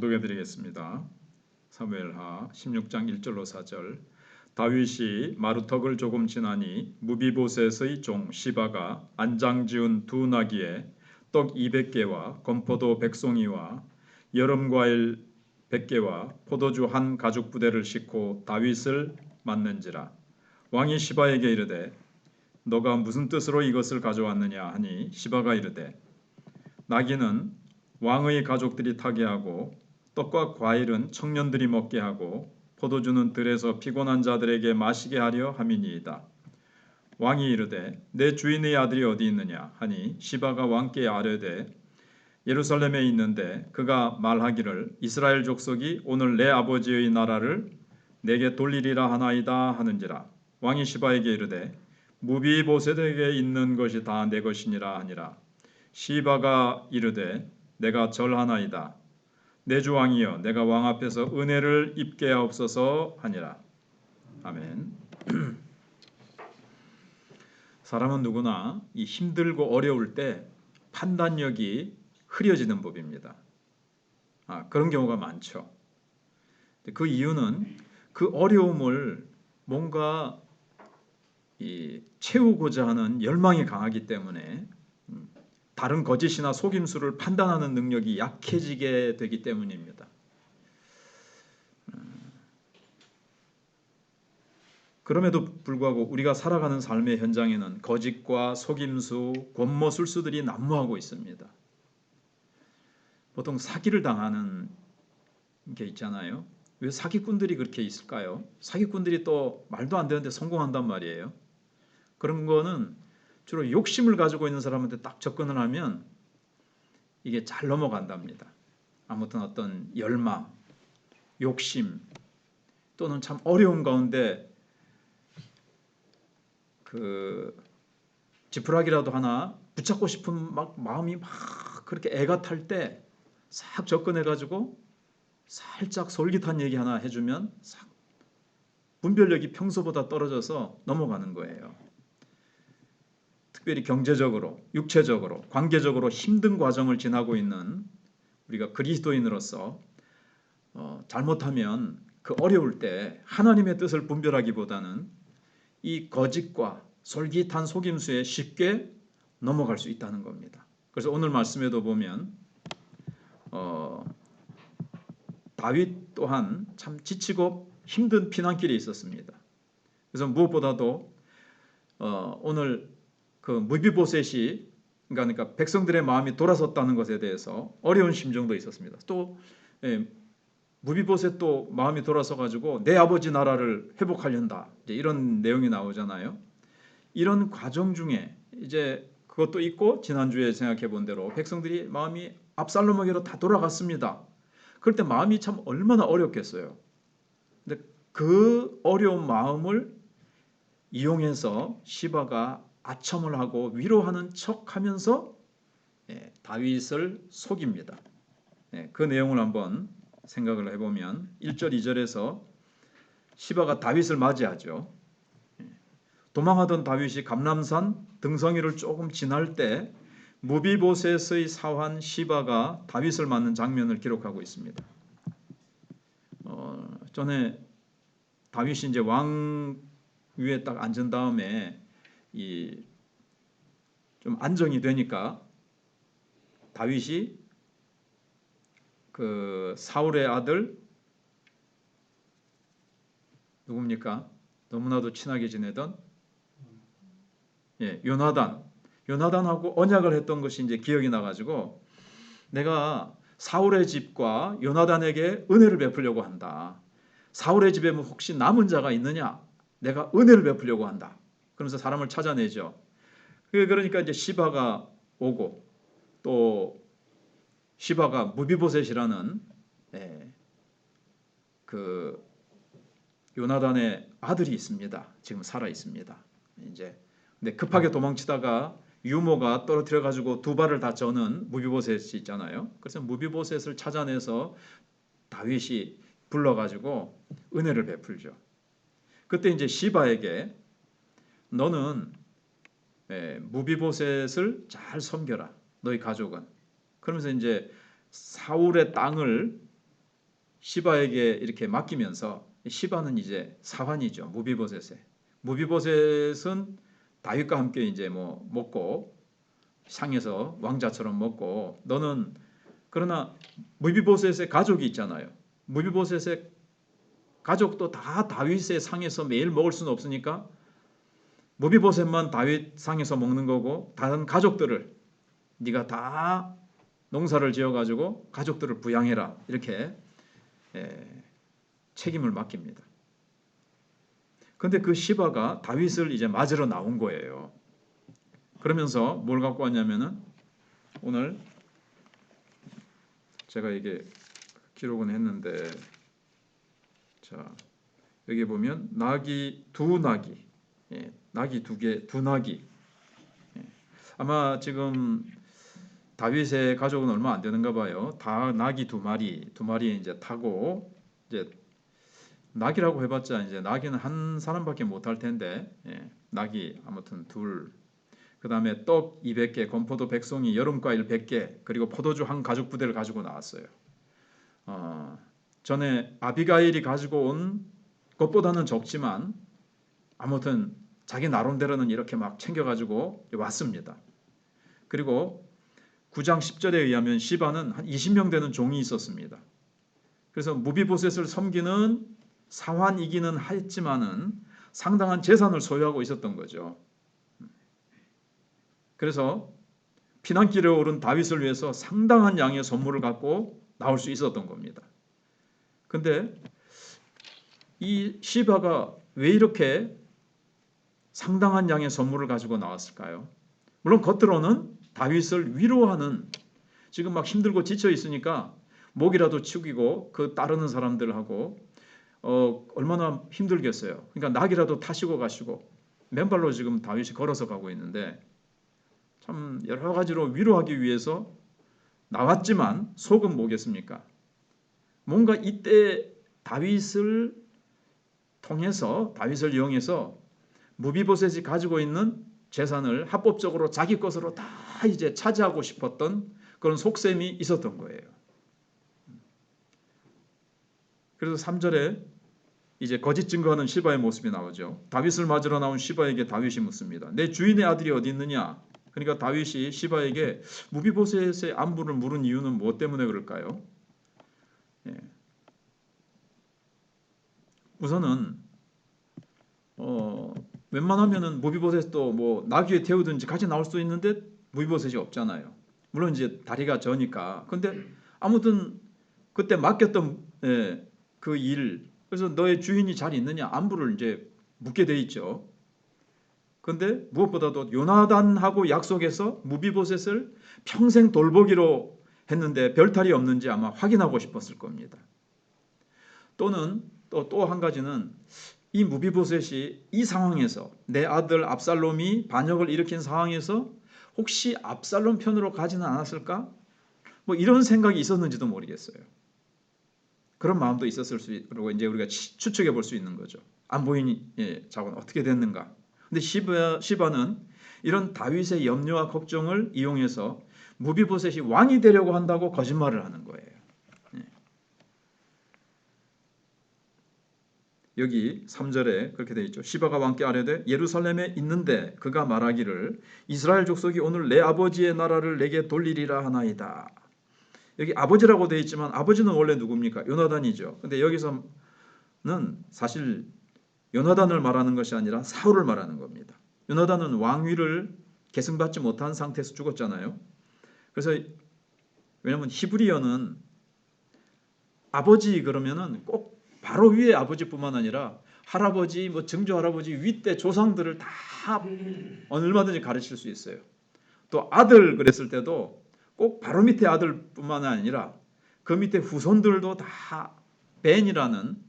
봉독해 드리겠습니다. 사무엘하 16장 1절로 4절. 다윗이 마루턱을 조금 지나니 무비보셋의 종 시바가 안장 지은 두 나귀에 떡 200개와 건포도 100송이와 여름과일 100개와 포도주 한 가죽 부대를 싣고 다윗을 맞는지라. 왕이 시바에게 이르되 너가 무슨 뜻으로 이것을 가져왔느냐 하니 시바가 이르되 나귀는 왕의 가족들이 타게 하고 떡과 과일은 청년들이 먹게 하고 포도주는 들에서 피곤한 자들에게 마시게 하려 함이니이다. 왕이 이르되 내 주인의 아들이 어디 있느냐 하니 시바가 왕께 아뢰되 예루살렘에 있는데 그가 말하기를 이스라엘 족속이 오늘 내 아버지의 나라를 내게 돌리리라 하나이다 하는지라. 왕이 시바에게 이르되 무비보셋에게 있는 것이 다 내 것이니라 하니라. 시바가 이르되 내가 절하나이다. 내 주 왕이여 내가 왕 앞에서 은혜를 입게 하옵소서 하니라. 아멘. 사람은 누구나 이 힘들고 어려울 때 판단력이 흐려지는 법입니다. 그런 경우가 많죠. 그 이유는 그 어려움을 뭔가 채우고자 하는 열망이 강하기 때문에 다른 거짓이나 속임수를 판단하는 능력이 약해지게 되기 때문입니다. 그럼에도 불구하고 우리가 살아가는 삶의 현장에는 거짓과 속임수, 권모술수들이 난무하고 있습니다. 보통 사기를 당하는 게 있잖아요. 왜 사기꾼들이 그렇게 있을까요? 사기꾼들이 또 말도 안 되는데 성공한단 말이에요. 그런 거는 주로 욕심을 가지고 있는 사람한테 딱 접근을 하면 이게 잘 넘어간답니다. 아무튼 어떤 열망, 욕심 또는 참 어려운 가운데 그 지푸라기라도 하나 붙잡고 싶은 마음이 그렇게 애가 탈 때 싹 접근해가지고 살짝 솔깃한 얘기 하나 해주면 싹 분별력이 평소보다 떨어져서 넘어가는 거예요. 특별히 경제적으로, 육체적으로, 관계적으로 힘든 과정을 지나고 있는 우리가 그리스도인으로서 잘못하면 그 어려울 때 하나님의 뜻을 분별하기보다는 이 거짓과 솔깃한 속임수에 쉽게 넘어갈 수 있다는 겁니다. 그래서 오늘 말씀에도 보면 다윗 또한 참 지치고 힘든 피난길에 있었습니다. 그래서 무엇보다도 오늘 그 무비보셋이 그러니까 백성들의 마음이 돌아섰다는 것에 대해서 어려운 심정도 있었습니다. 또 무비보셋도 마음이 돌아서 가지고 내 아버지 나라를 회복하련다 이런 내용이 나오잖아요. 이런 과정 중에 이제 그것도 있고 지난주에 생각해 본 대로 백성들이 마음이 압살롬에게로 다 돌아갔습니다. 그럴 때 마음이 참 얼마나 어렵겠어요. 근데 그 어려운 마음을 이용해서 시바가 아첨을 하고 위로하는 척하면서 다윗을 속입니다. 그 내용을 한번 생각을 해보면 1절 2절에서 시바가 다윗을 맞이하죠. 도망하던 다윗이 감람산 등성이를 조금 지날 때 무비보셋의 사환 시바가 다윗을 맞는 장면을 기록하고 있습니다. 전에 다윗이 이제 왕 위에 딱 앉은 다음에 좀 안정이 되니까 다윗이 그 사울의 아들 누굽니까? 너무나도 친하게 지내던 요나단하고 언약을 했던 것이 이제 기억이 나가지고 내가 사울의 집과 요나단에게 은혜를 베풀려고 한다. 사울의 집에 혹시 남은 자가 있느냐? 내가 은혜를 베풀려고 한다. 그러면서 사람을 찾아내죠. 그러니까 이제 시바가 오고 또 시바가 무비보셋이라는 그 요나단의 아들이 있습니다. 지금 살아 있습니다. 이제 근데 급하게 도망치다가 유모가 떨어뜨려 가지고 두 발을 다 저는 무비보셋이 있잖아요. 그래서 무비보셋을 찾아내서 다윗이 불러 가지고 은혜를 베풀죠. 그때 이제 시바에게 너는 무비보셋을 잘 섬겨라. 너희 가족은. 그러면서 이제 사울의 땅을 시바에게 이렇게 맡기면서 시바는 이제 사환이죠. 무비보셋에. 무비보셋은 다윗과 함께 이제 뭐 먹고 상에서 왕자처럼 먹고 너는 그러나 무비보셋의 가족이 있잖아요. 무비보셋의 가족도 다 다윗의 상에서 매일 먹을 수는 없으니까 무비보셋만 다윗 상에서 먹는 거고 다른 가족들을 네가 다 농사를 지어가지고 가족들을 부양해라 이렇게 책임을 맡깁니다. 근데 그 시바가 다윗을 이제 맞으러 나온 거예요. 그러면서 뭘 갖고 왔냐면은 오늘 제가 이게 기록은 했는데 자 여기 보면 두 나귀, 나귀 두 나귀. 아마 지금 다윗의 가족은 얼마 안 되는가 봐요. 다 나귀 두 마리 이제 타고 이제 나귀라고 해봤자 이제 나귀는 한 사람밖에 못 할 텐데 나귀 아무튼 둘. 그 다음에 떡 200개, 건포도 100송이, 여름과일 100개, 그리고 포도주 한 가죽 부대를 가지고 나왔어요. 전에 아비가일이 가지고 온 것보다는 적지만 아무튼 자기 나름대로는 이렇게 막 챙겨가지고 왔습니다. 그리고 9장 10절에 의하면 시바는 한 20명 되는 종이 있었습니다. 그래서 무비보셋을 섬기는 사환이기는 했지만은 상당한 재산을 소유하고 있었던 거죠. 그래서 피난길에 오른 다윗을 위해서 상당한 양의 선물을 갖고 나올 수 있었던 겁니다. 근데 이 시바가 왜 이렇게 상당한 양의 선물을 가지고 나왔을까요? 물론 겉으로는 다윗을 위로하는 지금 막 힘들고 지쳐 있으니까 목이라도 축이고 그 따르는 사람들하고 얼마나 힘들겠어요. 그러니까 낙이라도 타시고 가시고 맨발로 지금 다윗이 걸어서 가고 있는데 참 여러 가지로 위로하기 위해서 나왔지만 속은 뭐겠습니까? 뭔가 이때 다윗을 통해서 다윗을 이용해서 무비보셋이 가지고 있는 재산을 합법적으로 자기 것으로 다 이제 차지하고 싶었던 그런 속셈이 있었던 거예요. 그래서 3절에 이제 거짓 증거하는 시바의 모습이 나오죠. 다윗을 맞으러 나온 시바에게 다윗이 묻습니다. 내 주인의 아들이 어디 있느냐? 그러니까 다윗이 시바에게 무비보셋의 안부를 물은 이유는 무엇 때문에 그럴까요? 우선은 웬만하면은 무비보셋도 뭐 나귀에 태우든지 같이 나올 수 있는데 무비보셋이 없잖아요. 물론 이제 다리가 저니까. 근데 아무튼 그때 맡겼던 그 일, 그래서 너의 주인이 잘 있느냐 안부를 이제 묻게 돼 있죠. 근데 무엇보다도 요나단하고 약속해서 무비보셋을 평생 돌보기로 했는데 별탈이 없는지 아마 확인하고 싶었을 겁니다. 또는 또 한 가지는 이 무비보셋이 이 상황에서 내 아들 압살롬이 반역을 일으킨 상황에서 혹시 압살롬 편으로 가지는 않았을까? 뭐 이런 생각이 있었는지도 모르겠어요. 그런 마음도 있었을 수 있고 이제 우리가 추측해 볼 수 있는 거죠. 안 보이니 자고는 어떻게 됐는가? 근데 시바는 이런 다윗의 염려와 걱정을 이용해서 무비보셋이 왕이 되려고 한다고 거짓말을 하는 거예요. 여기 3절에 그렇게 되어 있죠. 시바가 왕께 아뢰되 예루살렘에 있는데 그가 말하기를 이스라엘 족속이 오늘 내 아버지의 나라를 내게 돌리리라 하나이다. 여기 아버지라고 되어 있지만 아버지는 원래 누굽니까? 요나단이죠. 근데 여기서는 사실 요나단을 말하는 것이 아니라 사울을 말하는 겁니다. 요나단은 왕위를 계승받지 못한 상태에서 죽었잖아요. 그래서 왜냐하면 히브리어는 아버지 그러면은 꼭 바로 위에 아버지뿐만 아니라 할아버지, 뭐 증조 할아버지 윗대 조상들을 다 얼마든지 가르칠 수 있어요. 또 아들 그랬을 때도 꼭 바로 밑에 아들뿐만 아니라 그 밑에 후손들도 다 벤이라는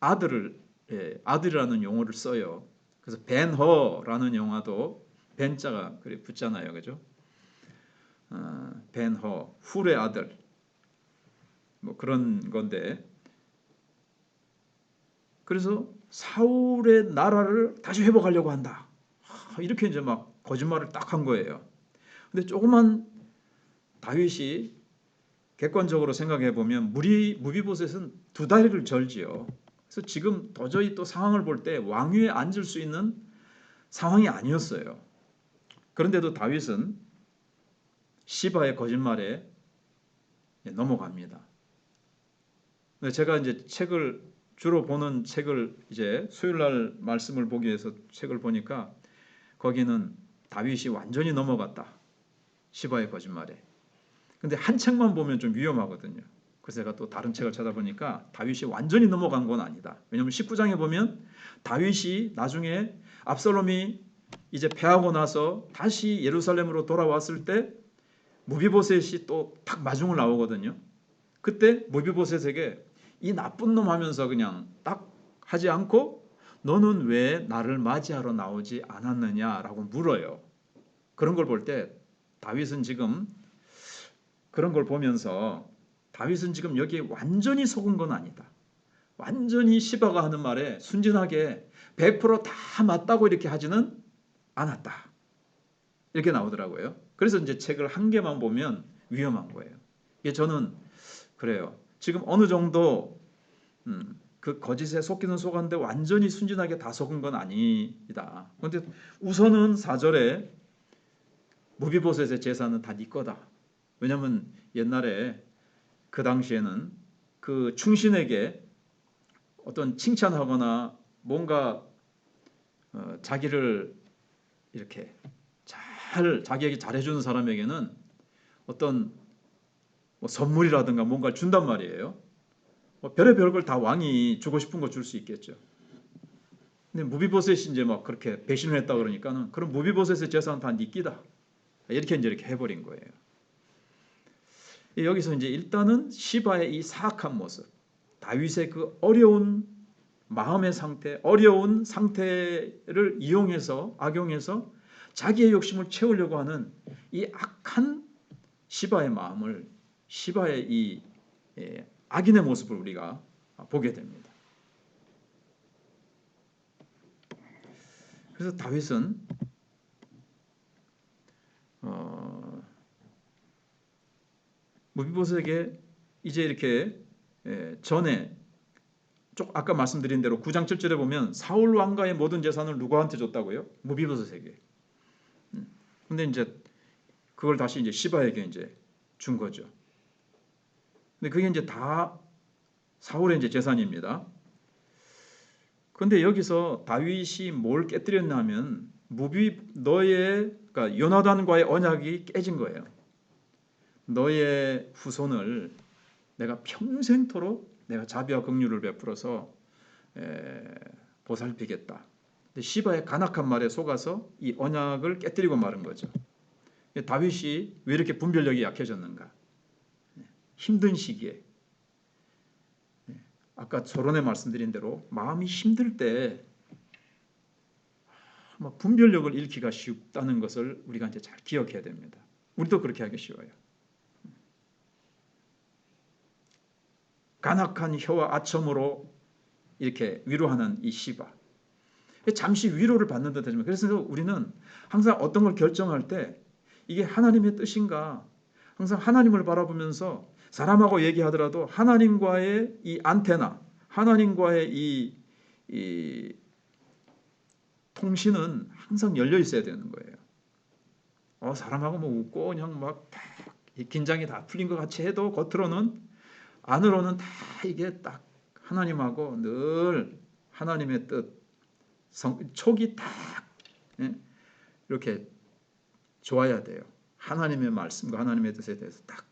아들이라는 용어를 써요. 그래서 벤허라는 영화도 벤자가 그래 붙잖아요, 그죠? 벤허 훌의 아들 뭐 그런 건데. 그래서 사울의 나라를 다시 회복하려고 한다. 이렇게 이제 막 거짓말을 딱 한 거예요. 근데 조그만 다윗이 객관적으로 생각해 보면 무비보셋은 두 다리를 절지요. 그래서 지금 도저히 또 상황을 볼 때 왕위에 앉을 수 있는 상황이 아니었어요. 그런데도 다윗은 시바의 거짓말에 넘어갑니다. 제가 이제 책을 주로 보는 책을 이제 수요일 날 말씀을 보기 위해서 책을 보니까 거기는 다윗이 완전히 넘어갔다. 시바의 거짓말에. 근데 한 책만 보면 좀 위험하거든요. 그래서 제가 또 다른 책을 찾아보니까 다윗이 완전히 넘어간 건 아니다. 왜냐하면 19장에 보면 다윗이 나중에 압살롬이 이제 패하고 나서 다시 예루살렘으로 돌아왔을 때 무비보셋이 또 탁 마중을 나오거든요. 그때 무비보셋에게 이 나쁜 놈 하면서 그냥 딱 하지 않고 너는 왜 나를 맞이하러 나오지 않았느냐라고 물어요. 그런 걸 볼 때 다윗은 지금 그런 걸 보면서 다윗은 지금 여기에 완전히 속은 건 아니다. 완전히 시바가 하는 말에 순진하게 100%다 맞다고 이렇게 하지는 않았다. 이렇게 나오더라고요. 그래서 이제 책을 한 개만 보면 위험한 거예요. 이게 저는 그래요. 지금 어느 정도 그 거짓에 속기는 속았는데 완전히 순진하게 다 속은 건 아니다. 그런데 우선은 4절에 무비보셋의 재산은 다 네 거다. 왜냐하면 옛날에 그 당시에는 그 충신에게 어떤 칭찬하거나 뭔가 자기를 이렇게 자기에게 잘해주는 사람에게는 어떤 뭐 선물이라든가 뭔가를 준단 말이에요. 뭐 별의별 걸 다 왕이 주고 싶은 거 줄 수 있겠죠. 근데 무비보셋이 이제 막 그렇게 배신을 했다 그러니까는 그럼 무비보셋의 재산 다 네 끼다. 이렇게 해버린 거예요. 여기서 이제 일단은 시바의 이 사악한 모습, 다윗의 그 어려운 마음의 상태, 어려운 상태를 이용해서 악용해서 자기의 욕심을 채우려고 하는 이 악한 시바의 마음을 시바의 이 악인의 모습을 우리가 보게 됩니다. 그래서 다윗은 무비보셋에게 이제 이렇게 전에 아까 말씀드린 대로 9장 7절에 보면 사울 왕가의 모든 재산을 누구한테 줬다고요? 무비보셋에게. 근데 이제 그걸 다시 이제 시바에게 이제 준 거죠. 근데 그게 이제 다 사울의 이제 재산입니다. 그런데 여기서 다윗이 뭘 깨뜨렸냐면 그러니까 요나단과의 언약이 깨진 거예요. 너의 후손을 내가 평생토록 내가 자비와 긍휼을 베풀어서 보살피겠다. 근데 시바의 간악한 말에 속아서 이 언약을 깨뜨리고 마른 거죠. 다윗이 왜 이렇게 분별력이 약해졌는가? 힘든 시기에 아까 서론에 말씀드린 대로 마음이 힘들 때 분별력을 잃기가 쉽다는 것을 우리가 이제 잘 기억해야 됩니다. 우리도 그렇게 하기 쉬워요. 간악한 혀와 아첨으로 이렇게 위로하는 이 시바. 잠시 위로를 받는 듯 하지만 그래서 우리는 항상 어떤 걸 결정할 때 이게 하나님의 뜻인가 항상 하나님을 바라보면서 사람하고 얘기하더라도 하나님과의 이 안테나 하나님과의 이 통신은 항상 열려 있어야 되는 거예요. 사람하고 뭐 웃고 그냥 막 긴장이 다 풀린 것 같이 해도 겉으로는 안으로는 다 이게 딱 하나님하고 늘 하나님의 뜻 촉이 딱 이렇게 좋아야 돼요. 하나님의 말씀과 하나님의 뜻에 대해서 딱.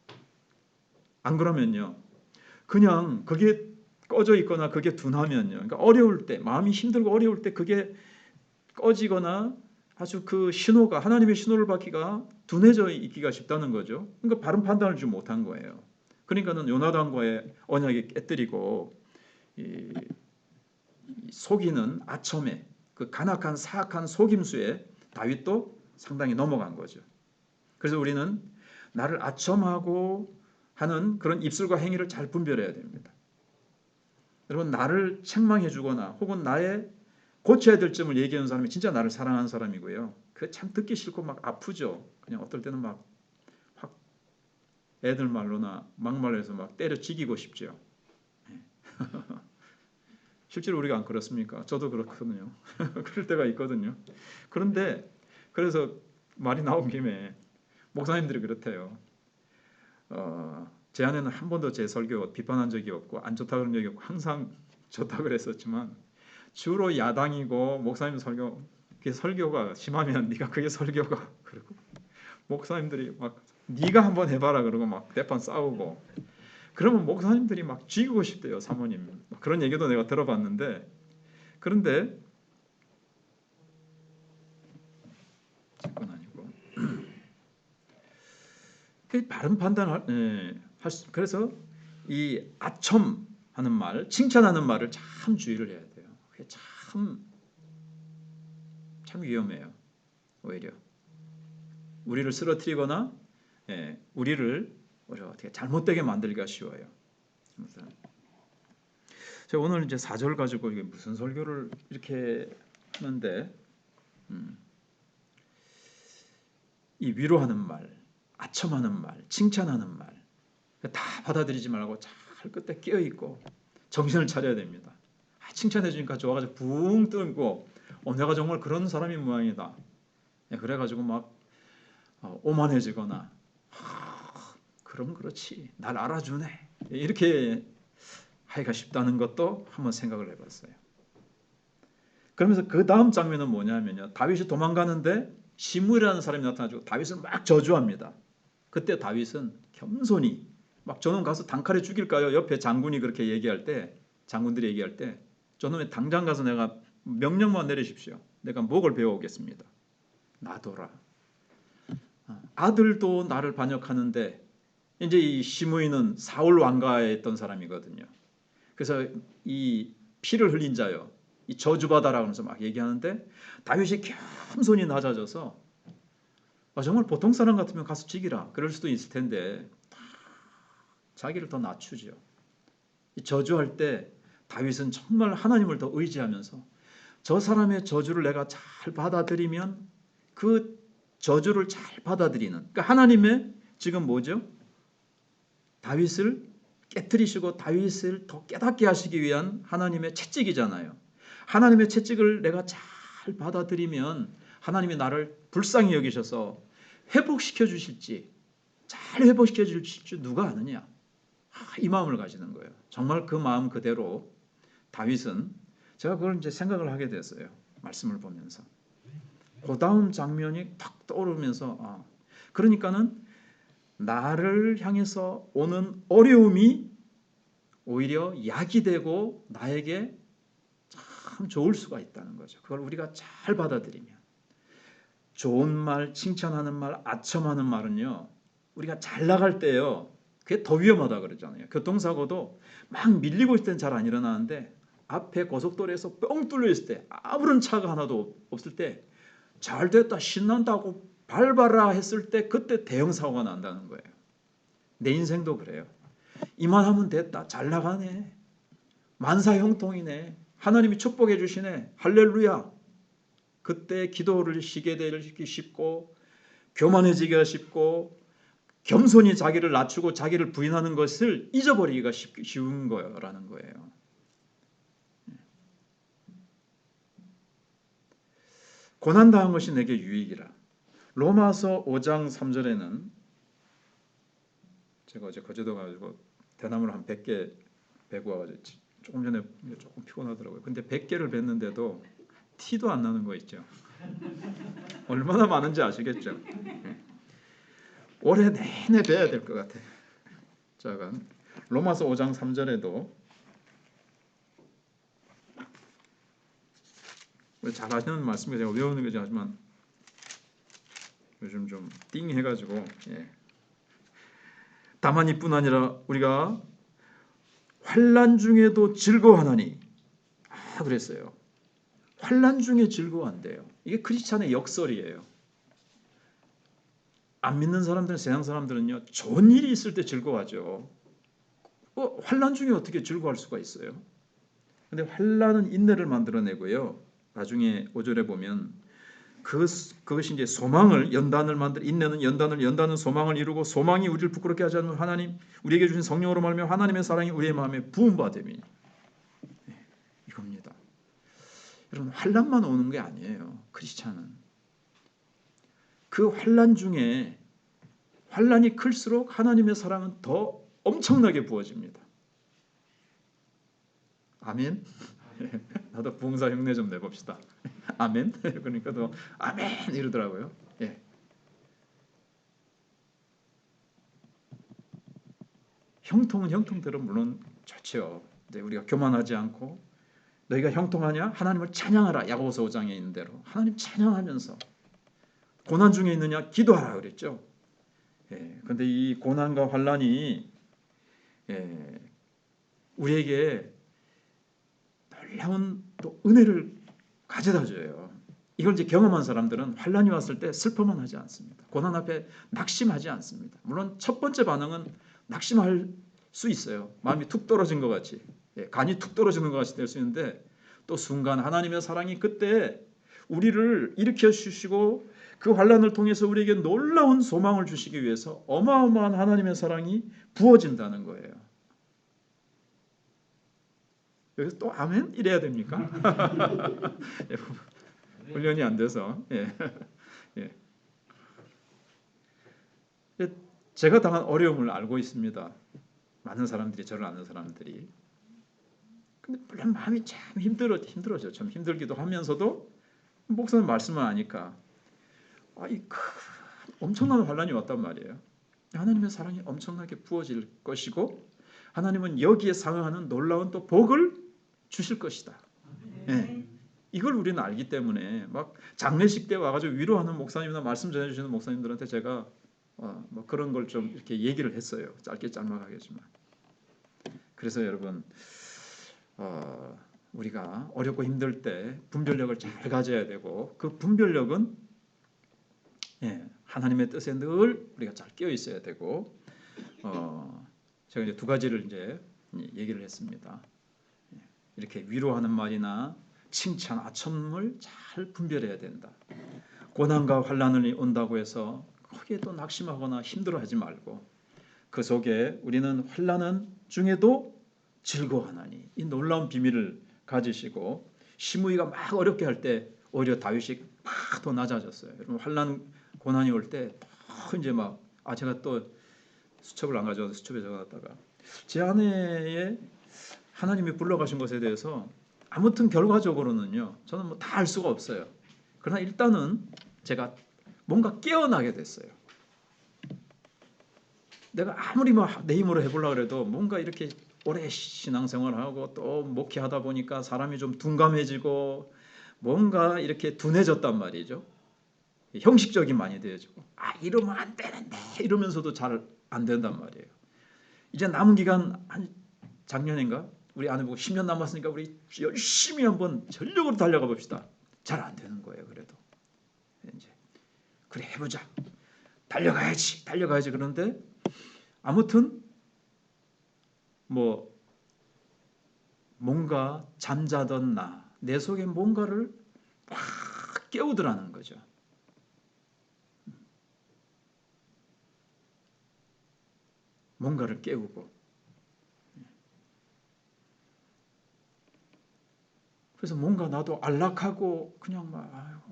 안 그러면요. 그냥 그게 꺼져 있거나 그게 둔하면요. 그러니까 어려울 때 마음이 힘들고 어려울 때 그게 꺼지거나 아주 그 신호가 하나님의 신호를 받기가 둔해져 있기가 쉽다는 거죠. 그러니까 바른 판단을 좀 못한 거예요. 그러니까는 요나단과의 언약이 깨뜨리고 이 속이는 아첨에 그 간악한 사악한 속임수에 다윗도 상당히 넘어간 거죠. 그래서 우리는 나를 아첨하고 하는 그런 입술과 행위를 잘 분별해야 됩니다. 여러분 나를 책망해 주거나 혹은 나의 고쳐야 될 점을 얘기하는 사람이 진짜 나를 사랑하는 사람이고요. 그 참 듣기 싫고 막 아프죠. 그냥 어떨 때는 막 확 애들 말로나 막말로 해서 막 때려 죽이고 싶죠. 실제로 우리가 안 그렇습니까? 저도 그렇거든요. 그럴 때가 있거든요. 그런데 그래서 말이 나온 김에 목사님들이 그렇대요. 제 아내는 한 번도 제 설교 비판한 적이 없고 안 좋다 그런 적이 없고 항상 좋다 그랬었지만 주로 야당이고 목사님 설교 그게 설교가 심하면 네가 그게 설교가 그러고 목사님들이 막 네가 한번 해봐라 그러고 막 대판 싸우고 그러면 목사님들이 막 죽이고 싶대요 사모님. 그런 얘기도 내가 들어봤는데 그런데 그건 아니고 그 바른 판단을 그래서 이 아첨하는 말, 칭찬하는 말을 참 주의를 해야 돼요. 그게 참 위험해요. 오히려 우리를 쓰러뜨리거나 우리를 어떻게 잘못되게 만들기가 쉬워요. 제가 오늘 이제 4절 가지고 이게 무슨 설교를 이렇게 하는데 이 위로하는 말, 아첨하는 말, 칭찬하는 말 다 받아들이지 말고 잘 끝에 끼어 있고 정신을 차려야 됩니다. 칭찬해 주니까 좋아가지고 붕 뜨고 내가 정말 그런 사람이 모양이다. 그래가지고 막 오만해지거나 그럼 그렇지 날 알아주네 이렇게 하기가 쉽다는 것도 한번 생각을 해봤어요. 그러면서 그 다음 장면은 뭐냐면요. 다윗이 도망가는데 시므이라는 사람이 나타나지고 다윗을 막 저주합니다. 그때 다윗은 겸손히 막 저놈 가서 단칼에 죽일까요? 옆에 장군이 그렇게 얘기할 때 장군들이 얘기할 때 저놈의 당장 가서 내가 명령만 내리십시오. 내가 목을 베어오겠습니다. 놔둬라. 아들도 나를 반역하는데 이제 이 시므이는 사울 왕가에 있던 사람이거든요. 그래서 이 피를 흘린 자요. 이 저주받아라고 하면서 막 얘기하는데 다윗이 겸손히 낮아져서 정말 보통 사람 같으면 가서 죽이라 그럴 수도 있을 텐데 자기를 더 낮추죠. 저주할 때 다윗은 정말 하나님을 더 의지하면서 저 사람의 저주를 내가 잘 받아들이면 그 저주를 잘 받아들이는 그러니까 하나님의 지금 뭐죠? 다윗을 깨뜨리시고 다윗을 더 깨닫게 하시기 위한 하나님의 채찍이잖아요. 하나님의 채찍을 내가 잘 받아들이면 하나님이 나를 불쌍히 여기셔서 회복시켜 주실지 잘 회복시켜 주실지 누가 아느냐. 이 마음을 가지는 거예요. 정말 그 마음 그대로 다윗은 제가 그걸 이제 생각을 하게 됐어요. 말씀을 보면서. 그 다음 장면이 탁 떠오르면서 그러니까는 나를 향해서 오는 어려움이 오히려 약이 되고 나에게 참 좋을 수가 있다는 거죠. 그걸 우리가 잘 받아들이면 좋은 말, 칭찬하는 말, 아첨하는 말은요. 우리가 잘 나갈 때요. 그게 더 위험하다 그러잖아요. 교통사고도 막 밀리고 있을 땐 잘 안 일어나는데 앞에 고속도로에서 뻥 뚫려 있을 때 아무런 차가 하나도 없을 때 잘 됐다 신난다고 밟아라 했을 때 그때 대형 사고가 난다는 거예요. 내 인생도 그래요. 이만하면 됐다. 잘 나가네. 만사형통이네. 하나님이 축복해 주시네. 할렐루야. 그때 기도를 쉬게 되기 쉽고 교만해지기가 쉽고 겸손히 자기를 낮추고 자기를 부인하는 것을 잊어버리기가 쉬운 거라는 거예요. 고난당한 것이 내게 유익이라. 로마서 5장 3절에는 제가 어제 거제도 가지고 대나무를 한 100개 베고 와가지고 조금 전에 조금 피곤하더라고요. 근데 100개를 뱄는데도 티도 안 나는 거 있죠. 얼마나 많은지 아시겠죠? 올해 내내 배워야 될 것 같아요. 자, 로마서 5장 3절에도 잘 아시는 말씀을 제가 외우는 거지 하지만 요즘 좀 띵해가지고 다만 이뿐 아니라 우리가 환난 중에도 즐거워하나니 그랬어요. 환난 중에 즐거워한대요. 이게 크리스찬의 역설이에요. 안 믿는 사람들은 세상 사람들은요 좋은 일이 있을 때 즐거워하죠. 환난 중에 어떻게 즐거워할 수가 있어요? 근데 환난은 인내를 만들어내고요. 나중에 5절에 보면 그것이 이제 소망을 연단을 만들 인내는 연단은 소망을 이루고 소망이 우리를 부끄럽게 하지 않는 하나님 우리에게 주신 성령으로 말하며 하나님의 사랑이 우리의 마음에 부음받음이 이겁니다. 여러분 환난만 오는 게 아니에요. 크리스찬은 그 환난 중에 환난이 클수록 하나님의 사랑은 더 엄청나게 부어집니다. 아멘. 나도 부흥사 흉내 좀 내봅시다. 아멘. 그러니까 또 아멘 이러더라고요. 예. 형통은 형통대로 물론 좋죠. 우리가 교만하지 않고 너희가 형통하냐? 하나님을 찬양하라. 야고보서 5장에 있는 대로 하나님 찬양하면서 고난 중에 있느냐? 기도하라 그랬죠. 그런데 이 고난과 환난이 우리에게 놀라운 또 은혜를 가져다 줘요. 이걸 이제 경험한 사람들은 환난이 왔을 때 슬퍼만 하지 않습니다. 고난 앞에 낙심하지 않습니다. 물론 첫 번째 반응은 낙심할 수 있어요. 마음이 툭 떨어진 것 같이, 간이 툭 떨어지는 것 같이 될 수 있는데 또 순간 하나님의 사랑이 그때 우리를 일으켜 주시고 그 환난을 통해서 우리에게 놀라운 소망을 주시기 위해서 어마어마한 하나님의 사랑이 부어진다는 거예요. 여기서 또 아멘 이래야 됩니까? 훈련이 안 돼서. 제가 당한 어려움을 알고 있습니다. 많은 사람들이 저를 아는 사람들이. 근데 물론 마음이 참 힘들어져. 참 힘들기도 하면서도 목사님 말씀을 하니까 엄청난 환난이 왔단 말이에요. 하나님의 사랑이 엄청나게 부어질 것이고 하나님은 여기에 상응하는 놀라운 또 복을 주실 것이다. 이걸 우리는 알기 때문에 막 장례식 때 와가지고 위로하는 목사님이나 말씀 전해주시는 목사님들한테 제가 뭐 그런 걸 좀 이렇게 얘기를 했어요. 짧게 짤막하겠지만. 그래서 여러분 우리가 어렵고 힘들 때 분별력을 잘 가져야 되고 그 분별력은 하나님의 뜻에 늘 우리가 잘 끼어 있어야 되고 제가 이제 두 가지를 이제 얘기를 했습니다. 이렇게 위로하는 말이나 칭찬, 아첨을 잘 분별해야 된다. 고난과 환난이 온다고 해서 거기에 또 낙심하거나 힘들어하지 말고 그 속에 우리는 환난은 중에도 즐거워하나니 이 놀라운 비밀을 가지시고 시므이가 막 어렵게 할 때 오히려 다윗이 막 더 낮아졌어요. 여러분 환난 고난이 올 때 이제 막 제가 또 수첩을 안 가져와서 수첩에 적어놨다가 제 아내의 하나님이 불러가신 것에 대해서 아무튼 결과적으로는요 저는 뭐 다 알 수가 없어요. 그러나 일단은 제가 뭔가 깨어나게 됐어요. 내가 아무리 뭐 내 힘으로 해보려고 해도 뭔가 이렇게 오래 신앙생활하고 또 목회하다 보니까 사람이 좀 둔감해지고 뭔가 이렇게 둔해졌단 말이죠. 형식적인 많이 되어지고 이러면 안 되는데 이러면서도 잘 안 된단 말이에요. 이제 남은 기간 한 작년인가 우리 아내 보고 10년 남았으니까 우리 열심히 한번 전력으로 달려가 봅시다. 잘 안 되는 거예요. 그래도 이제 그래 해보자. 달려가야지 그런데 아무튼 뭐 뭔가 잠자던 내 속에 뭔가를 막 깨우더라는 거죠. 뭔가를 깨우고 그래서 뭔가 나도 안락하고 그냥 막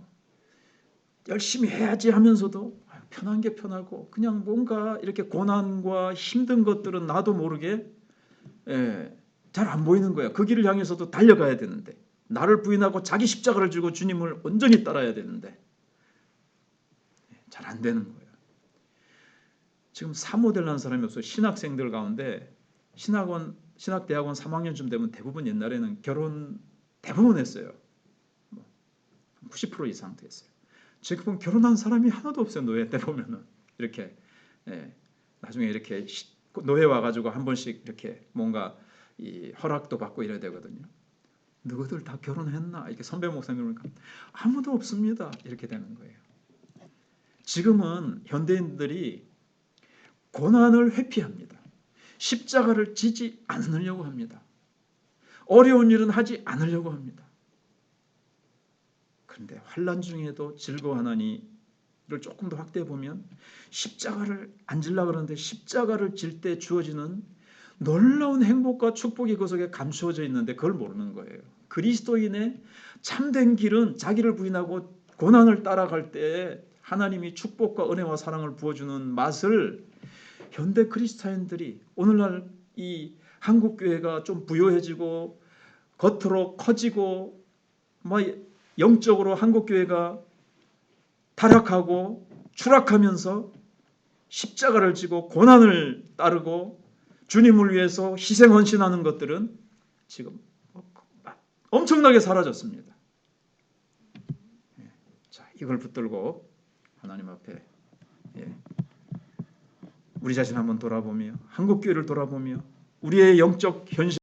열심히 해야지 하면서도 편한 게 편하고 그냥 뭔가 이렇게 고난과 힘든 것들은 나도 모르게 잘 안 보이는 거야. 그 길을 향해서도 달려가야 되는데 나를 부인하고 자기 십자가를 지고 주님을 온전히 따라야 되는데 잘 안 되는 거예요. 지금 사모되려는 사람이 없어요. 신학생들 가운데 신학대학원 3학년쯤 되면 대부분 옛날에는 결혼 대부분 했어요. 90% 이상 됐어요. 지금 결혼한 사람이 하나도 없어요. 노예 때 보면은 이렇게 나중에 이렇게 노예 와가지고 한 번씩 이렇게 뭔가 이 허락도 받고 이래야 되거든요. 너희들 다 결혼했나? 이렇게 선배 목사님 그러니까 아무도 없습니다. 이렇게 되는 거예요. 지금은 현대인들이 고난을 회피합니다. 십자가를 지지 않으려고 합니다. 어려운 일은 하지 않으려고 합니다. 그런데 환난 중에도 즐거워하나니를 조금 더 확대해 보면 십자가를 안 질라 그러는데 십자가를 질 때 주어지는 놀라운 행복과 축복이 그 속에 감추어져 있는데 그걸 모르는 거예요. 그리스도인의 참된 길은 자기를 부인하고 고난을 따라갈 때 하나님이 축복과 은혜와 사랑을 부어주는 맛을 현대 크리스찬들이 오늘날 이 한국 교회가 좀 부요해지고 겉으로 커지고 뭐 영적으로 한국 교회가 타락하고 추락하면서 십자가를 지고 고난을 따르고 주님을 위해서 희생 헌신하는 것들은 지금 엄청나게 사라졌습니다. 자, 이걸 붙들고 하나님 앞에 우리 자신 한번 돌아보며 한국 교회를 돌아보며 우리의 영적 현실